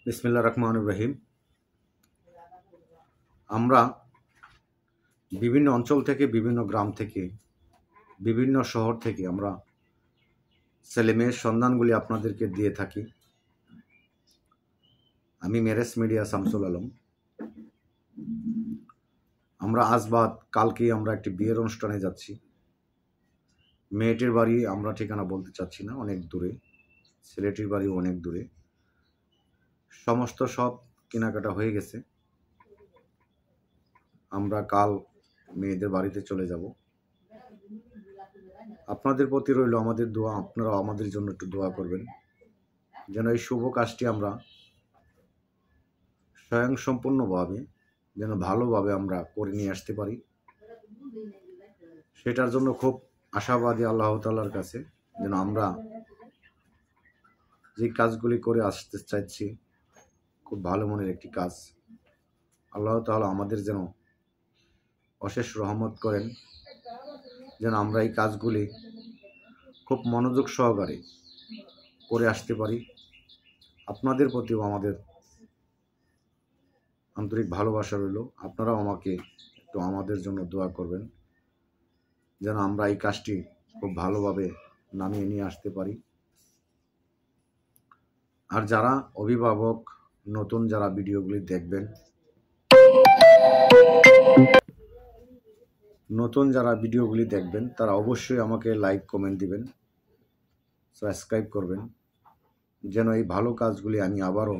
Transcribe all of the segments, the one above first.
বিসমিল্লাহির রহমানির রহিম। আমরা বিভিন্ন অঞ্চল থেকে, বিভিন্ন গ্রাম থেকে, বিভিন্ন শহর থেকে আমরা ছেলেমেয়ের সন্ধানগুলি আপনাদেরকে দিয়ে থাকি। আমি মেরেস মিডিয়া শামসুল আলম। আমরা আজ বাদ কালকেই আমরা একটি বিয়ের অনুষ্ঠানে যাচ্ছি। মেয়েটির বাড়ি আমরা ঠিকানা বলতে চাচ্ছি না, অনেক দূরে। ছেলেটির বাড়ি অনেক দূরে। সমস্ত সব কেনাকাটা হয়ে গেছে। আমরা কাল মেয়েদের বাড়িতে চলে যাব। আপনাদের প্রতি রইল আমাদের দোয়া, আপনারা আমাদের জন্য একটু দোয়া করবেন যেন এই শুভ কাজটি আমরা স্বয়ংসম্পূর্ণভাবে যেন ভালোভাবে আমরা করে নিয়ে আসতে পারি। সেটার জন্য খুব আশাবাদী আল্লাহ তাআলার কাছে, যেন আমরা যে কাজগুলি করে আসতে চাইছি খুব ভালো মনের একটি কাজ। আল্লাহ তাআলা আমাদের যেন অশেষ রহমত করেন, যেন আমরা এই কাজগুলি খুব মনোযোগ সহকারে করে আসতে পারি। আপনাদের প্রতিও আমাদের আন্তরিক ভালোবাসা রইল। আপনারাও আমাকে একটু আমাদের জন্য দোয়া করবেন যেন আমরা এই কাজটি খুব ভালোভাবে নামিয়ে নিয়ে আসতে পারি। আর যারা অভিভাবক নতুন যারা ভিডিওগুলি দেখবেন, তারা অবশ্যই আমাকে লাইক কমেন্ট দিবেন, সাবস্ক্রাইব করবেন যেন এই ভালো কাজগুলি আমি আবারও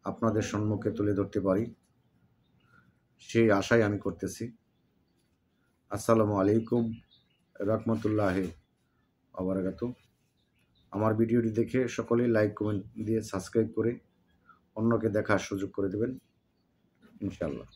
আপনাদের সম্মুখে তুলে ধরতে পারি, সেই আশাই আমি করতেছি। আসসালামু আলাইকুম রাহমাতুল্লাহি ওয়া বারাকাতুহু। আমার ভিডিওটি দেখে সকলেই লাইক কমেন্ট দিয়ে সাবস্ক্রাইব করে অন্যকে দেখার সুযোগ করে দেবেন ইনশাআল্লাহ।